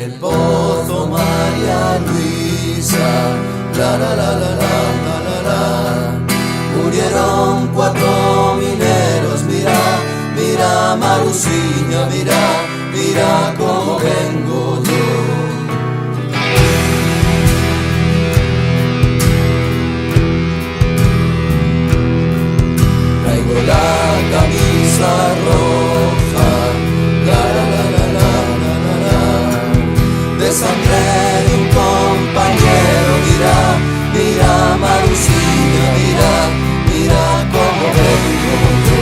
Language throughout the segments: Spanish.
el pozo María Luisa, la la la la la la la la. Murieron 4 mineros, mira, mira Marusiña, mira, mira cómo vengo yo. Traigo la camisa roja, la la la la la la la la, de sangre de un compañero, mira, mira Marusiña, mira, mira cómo vengo yo.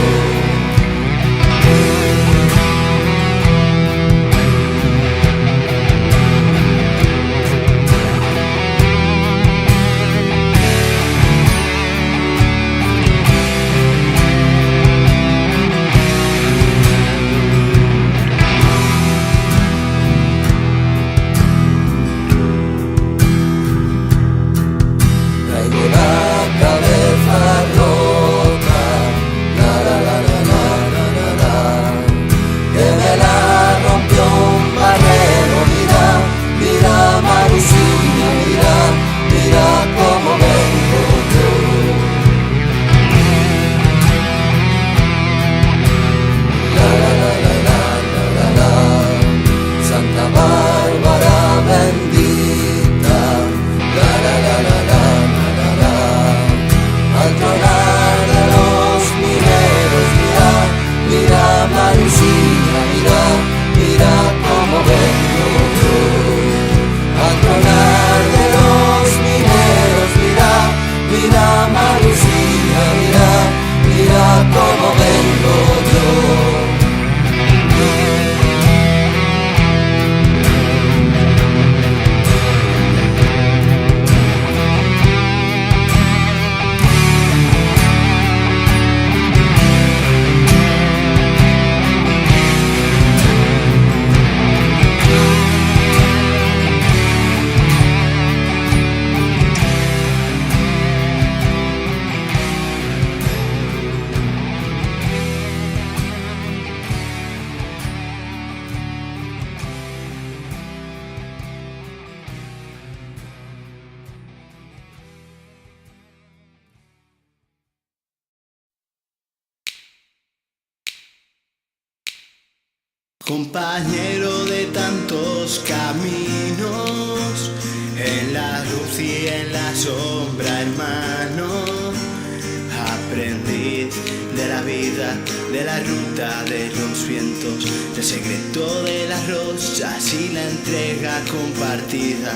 Compañero de tantos caminos, en la luz y en la sombra, hermano. Aprendiz de la vida, de la ruta de los vientos, del secreto de las rosas y la entrega compartida.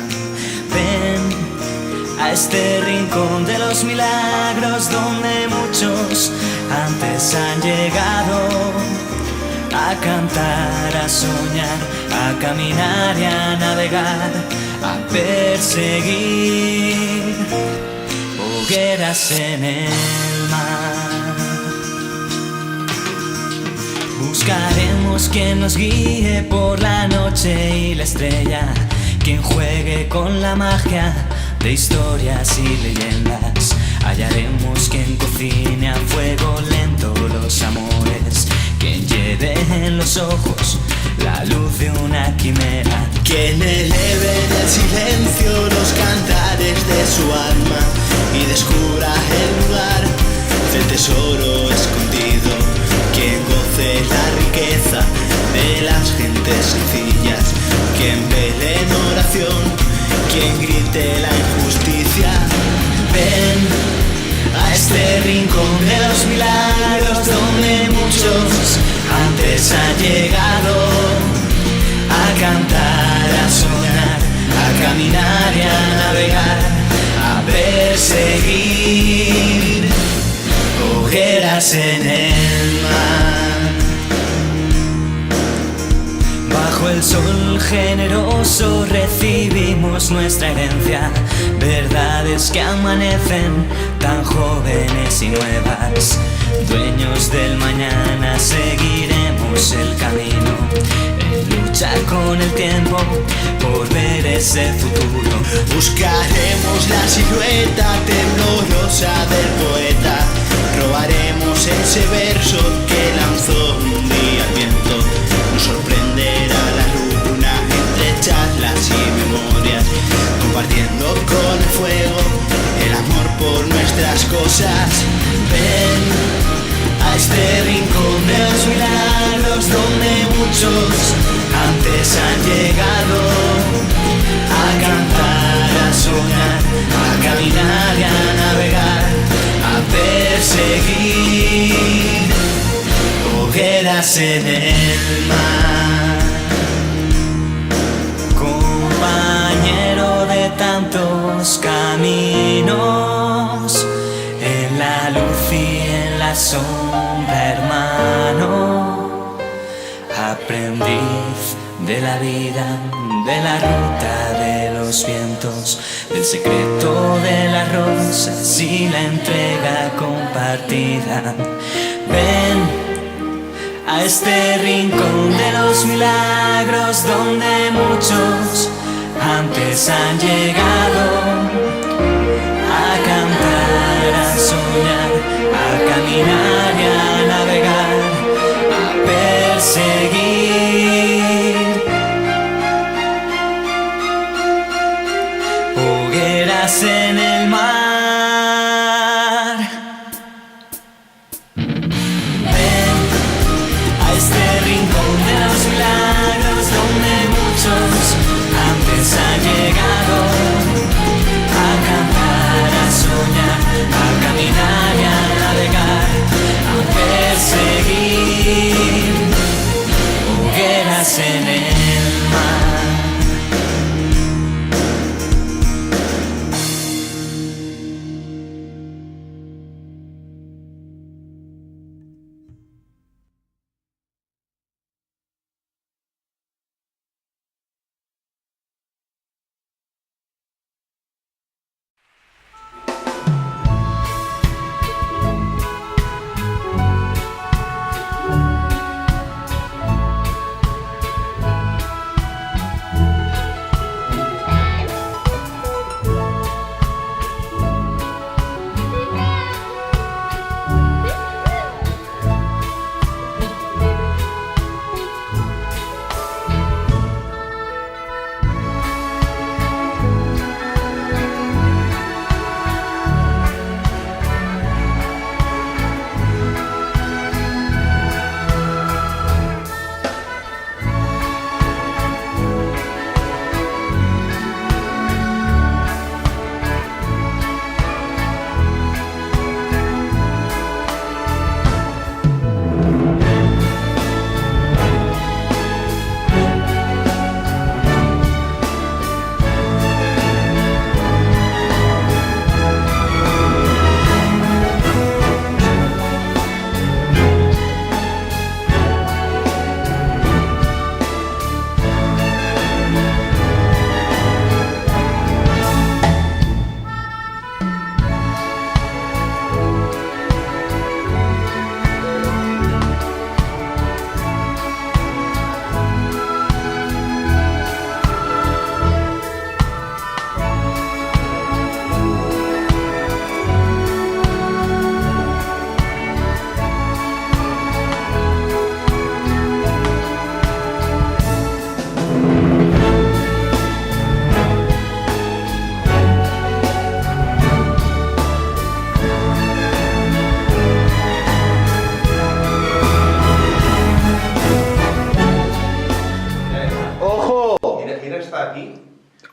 Ven a este rincón de los milagros donde muchos antes han llegado. A cantar, a soñar, a caminar y a navegar, a perseguir hogueras en el mar. Buscaremos quien nos guíe por la noche y la estrella, quien juegue con la magia de historias y leyendas. Hallaremos quien cocine a fuego lento los amores, quien lleve en los ojos la luz de una quimera, quien eleve en el silencio los cantares de su alma y descubra el lugar del tesoro escondido, quien goce la riqueza de las gentes sencillas, quien vele en oración, quien grite la injusticia. Ven a este rincón de los milagros donde muchos antes han llegado, a cantar, a soñar, a caminar y a navegar, a perseguir hogueras en el mar. Bajo el sol generoso recibimos nuestra herencia, verdades que amanecen tan jóvenes y nuevas. Dueños del mañana seguiremos el camino, en lucha con el tiempo por ver ese futuro. Buscaremos la silueta temblorosa del poeta, robaremos ese verso que lanzó un día al viento. Nos sorprenderá la luna entre charlas muchos antes han llegado a cantar, a soñar, a caminar y a navegar, a perseguir hogueras en el mar. Compañero de tantos caminos, en la luz y en la sombra, hermano, aprendiz de la vida, de la ruta de los vientos, del secreto de las rosas y la entrega compartida. Ven a este rincón de los milagros donde muchos antes han llegado a cantar, a soñar, a caminar y a navegar, a perseguir hogueras en el mar. Ven a este rincón de los milagros donde muchos antes han llegado a cantar, a soñar, a caminar y a navegar, a perseguir hogueras en el mar.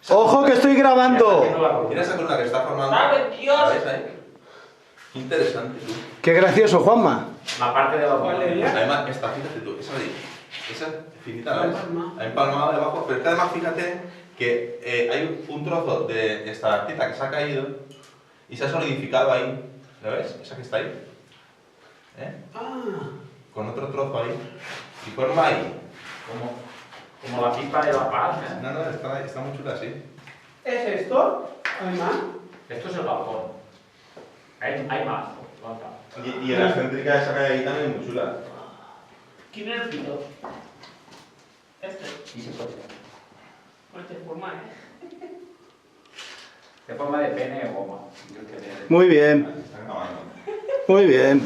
¡Ojo que estoy grabando! Mira esa columna que está formando. ¡Sabe Dios! ¿La ves ahí? Qué interesante, tú. ¡Qué gracioso, Juanma! La parte de abajo. Además, esta, fíjate tú, esa de ahí. Esa finita, ¿la ves? Ha empalmado debajo, pero es que además fíjate que hay un trozo de esta tita que se ha caído y se ha solidificado ahí. ¿La ves? Esa que está ahí. Con otro trozo ahí. Y forma ahí. Como la pipa de la paz. No, está muy chula así. ¿Es esto? ¿Hay más? Esto es el balcón. Hay más. Y en la excéntrica esa que hay ahí también es muy chula. ¿Quién es el pito? Este. Y se puede. Pues te forma, De forma de pene o goma. Muy bien, Están acabando. muy bien.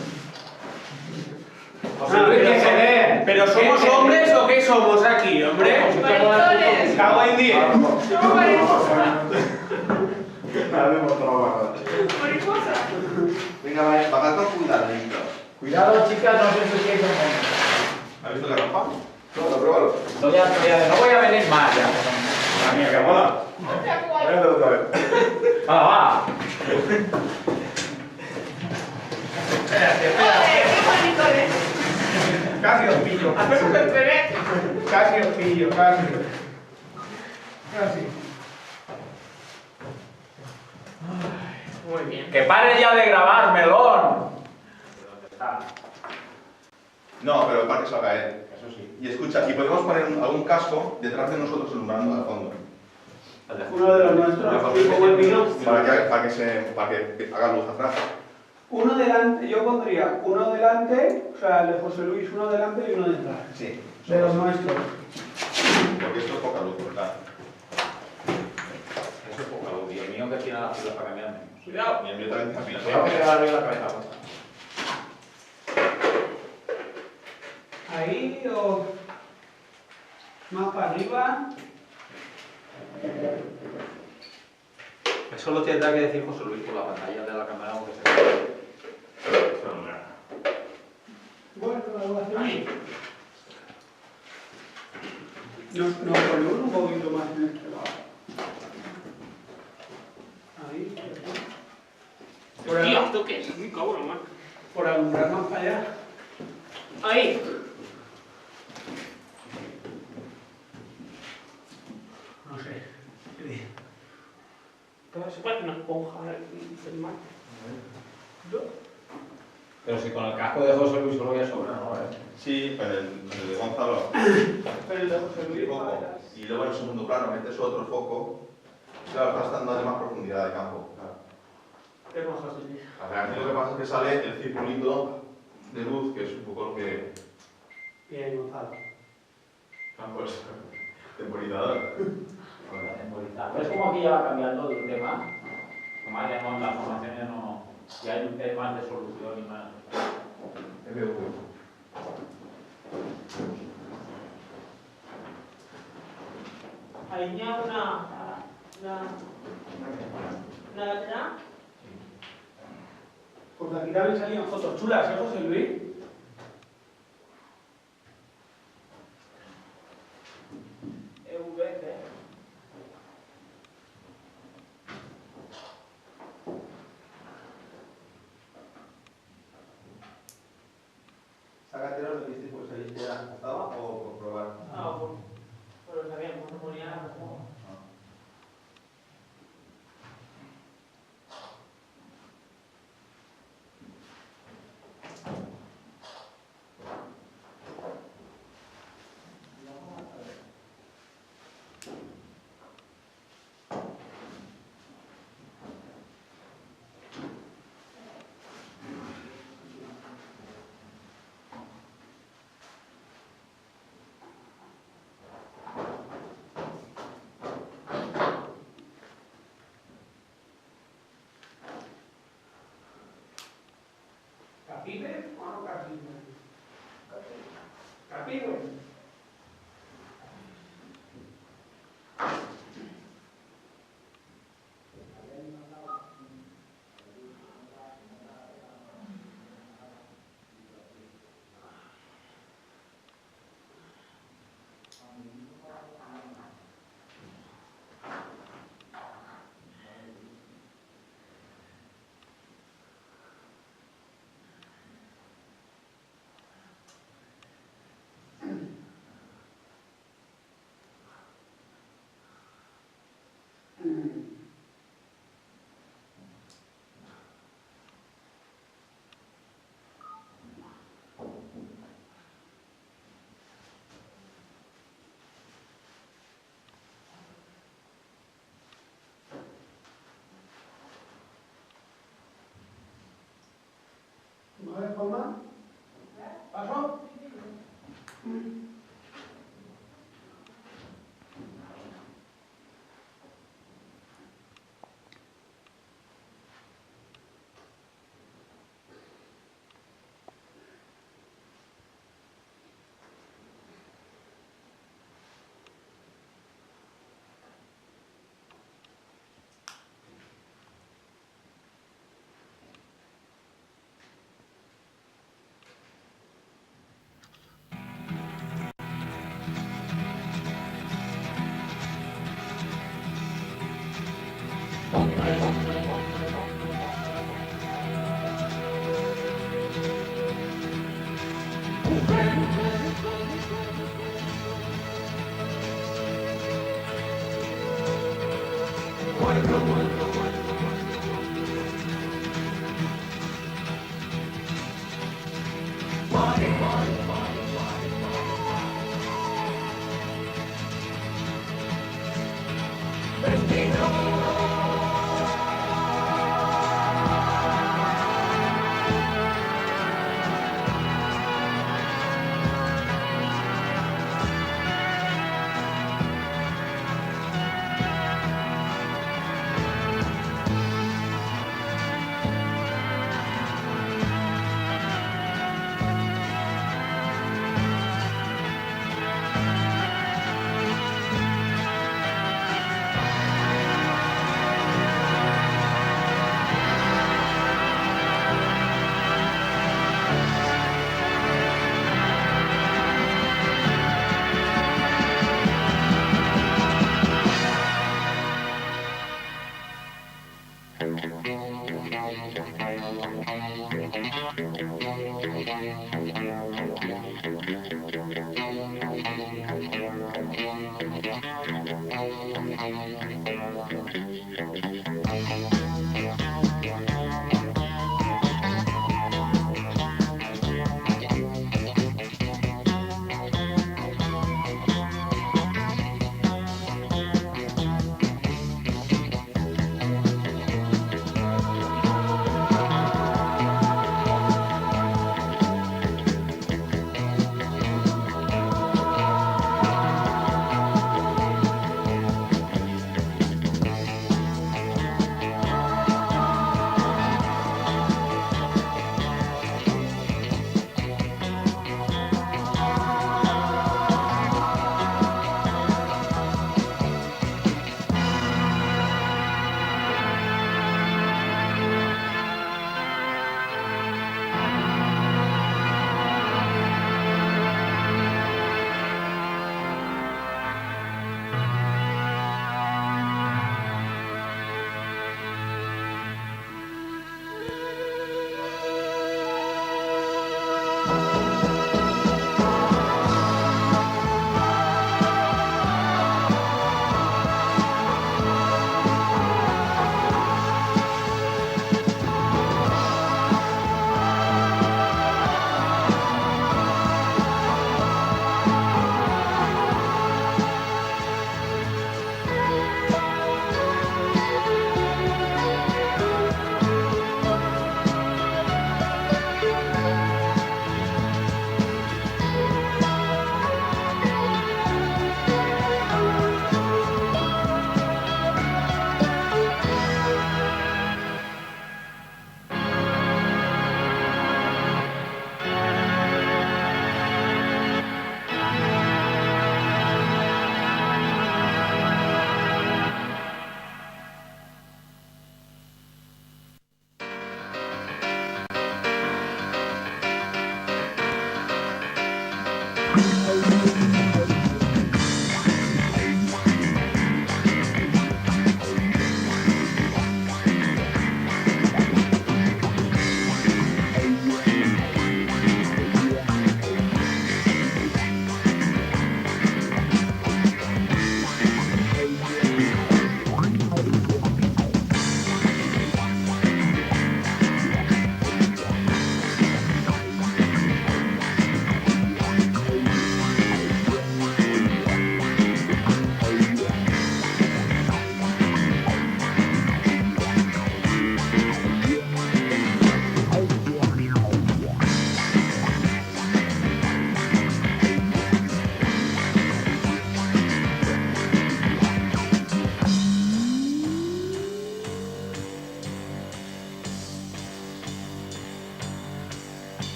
¿Pero somos hombres o qué somos aquí, hombre? Maricones. Cago en 10. Somos mariposas. Mariposa. Venga, vale, bajad con cuidado, listo. Cuidado, chicas, no os ensuciéis el mundo. ¿Has visto la ropa? Pruébalo, pruébalo. No voy a venir más ya. La mía, que mola. Véndelo otra vez. Va. Espérate, Joder, espérate. qué bonito Casi os pillo. Hacemos el bebé. Casi os pillo, casi. Casi. Ay, muy bien. Que pare ya de grabar, melón. No, pero para que salga él, eso sí. Y escucha, y podemos poner algún casco detrás de nosotros alumbrando al fondo. Uno de los nuestros, tipo buen vino. Para que haga luz atrás. Uno delante, yo pondría uno delante, o sea, el de José Luis, uno delante y uno detrás. Sí. De los nuestros. Porque esto es poca luz, ¿verdad? Eso es poca luz. Y el mío que tiene las pilas para cambiarme. Cuidado. Y el mío también está Cuidado que le va a abrir la cabeza. Ahí o más para arriba. Eso lo tendrá que decir José Luis por la pantalla de la cámara, aunque sea. Bueno, algo así. Nos ponemos un poquito más en este lado. Ahí. Por Tío, ahí. ¿esto qué es? Un cabrón, man. Por alumbrar más para allá. Ahí. No sé. Pero se puede una esponja del mar. Pero si con el casco de José Luis solo ya sobra, ¿no? Sí, pero el de Gonzalo. Pero el de José Luis. Foco. Y luego en el segundo plano metes otro foco. Claro, estás dando más profundidad de campo. Claro. ¿Qué es más José? Aquí lo que pasa es que sale el circulito de luz, que es un poco lo que Bien, Gonzalo. han puesto. Temporizador. ¿Ves cómo aquí ya va cambiando de un tema? Como ya no, la formación ya no. Ya hay más de solución y más. Ahí ya una lateral. Porque aquí también salían fotos chulas, ¿eh, José Luis? EVC. Sácate los que pues ahí ya estaba o comprobar. Ah, bueno. Pero sabíamos, no ponía nada como. ¿Capibe o no capibe? ¿Capibe? ¿No hay forma? ¿Paso?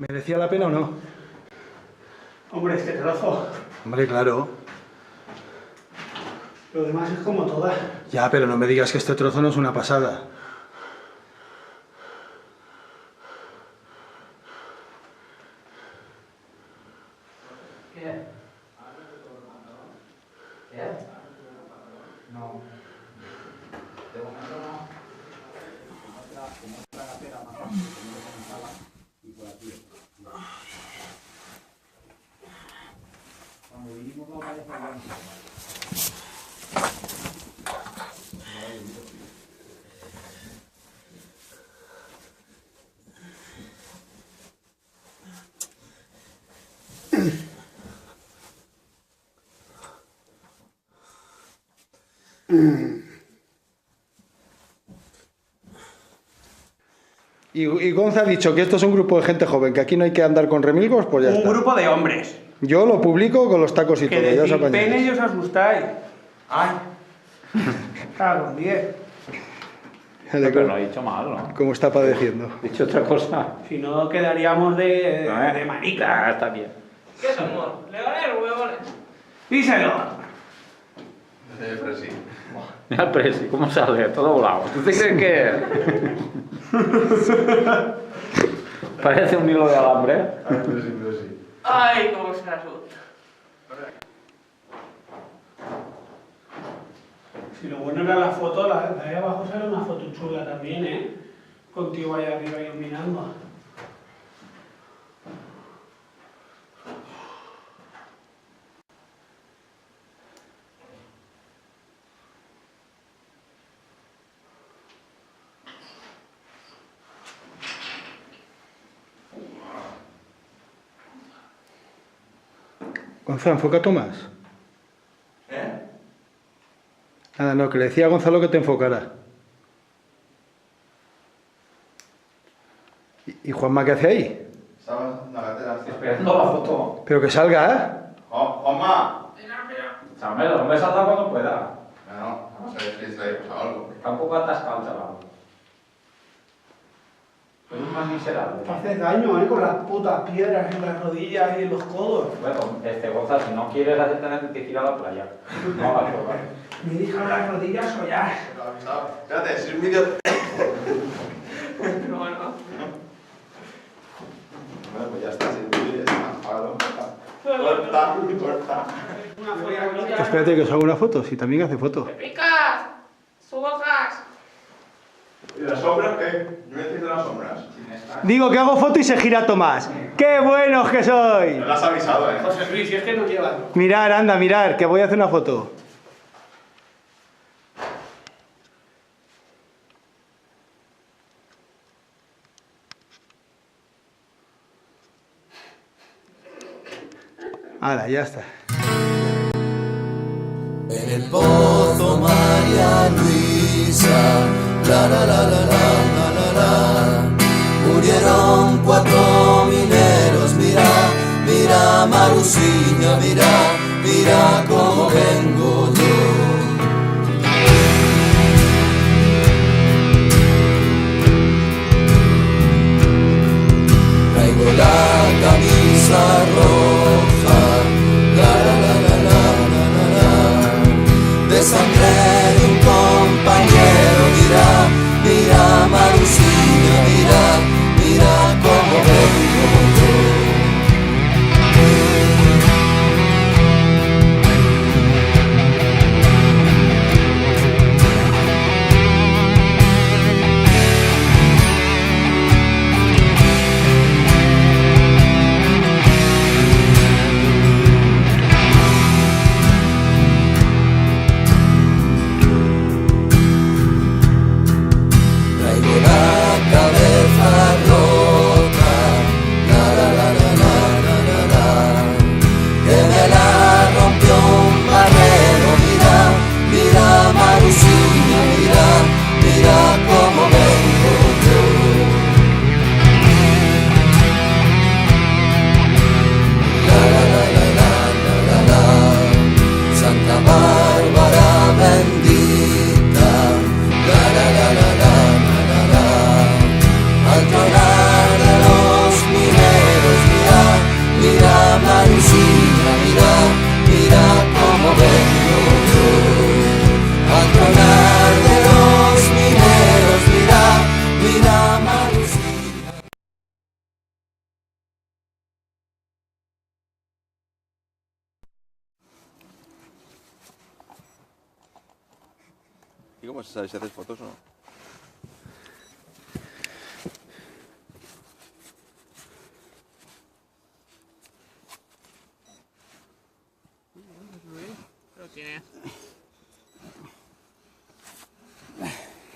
¿Merecía la pena o no? Hombre, este trozo. Hombre, claro. Lo demás es como todas. Ya, pero no me digas que este trozo no es una pasada. No. De momento no. Y por aquí. Cuando vinimos no parece bien. Y Gonza ha dicho que esto es un grupo de gente joven, que aquí no hay que andar con remilgos, pues ya Un está. grupo de hombres. Yo lo publico con los tacos y Que todo, ya os decir apañáis. pene y os asustáis. Ay, Claro, con 10. Pero lo he dicho mal, ¿no? ¿Cómo está padeciendo? He dicho otra cosa. Si no, quedaríamos de manica. Ah, está bien. ¿Qué somos? ¿Leones o huevones? Díselo. pero sí. Mira el presi, cómo sale, todo volado. ¿Tú te crees que...? Parece un hilo de alambre. Pero sí. Ay, cómo se asusta. Si lo bueno era la foto, la de ahí abajo sale una foto chula también, ¿eh? Contigo ahí arriba iluminando. Gonzalo, enfoca a Tomás. ¿Eh? Nada, no, que le decía a Gonzalo que te enfocara. ¿Y Juanma qué hace ahí? Estaba en la gatera. Esperando la foto. Pero que salga, ¿eh? Juanma. Samuel, no me salta cuando pueda. No, vamos a ver si se le ha pasado algo. Está un poco atascado, chaval. Soy un más miserable. Te haces daño, ¿eh? Con las putas piedras en las rodillas y en los codos. Bueno, Gonzalo, si no quieres tener que ir a la playa. No, vale. Me dijo las rodillas o ya. Espérate, si es un vídeo. No, no. Bueno, pues ya está, si es un vídeo ya está. Ahora corta. Una foto. Espérate que os hago una foto, si también hace foto. ¡Picas! ¡Subo gas! ¿Y las sombras qué? ¿No me decís de las sombras? Digo que hago foto y se gira Tomás. ¡Qué buenos que No sois! las has avisado, José Luis, si es que no llevan. Mirar, anda, mirar, que voy a hacer una foto. Ahora, ya está. En el pozo María Luisa, la la la la la la la, murieron 4 mineros, mira, mira Marusiña, mira cómo vengo yo. Traigo la camisa roja, la la la la la la la, de sangre de un compañero, mira Marusiña, mira cómo vengo yo. ¿Y cómo se sabe si haces fotos o no? Lo tiene.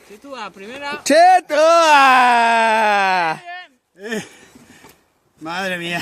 Si tú a primera. ¡Cheto! Madre mía.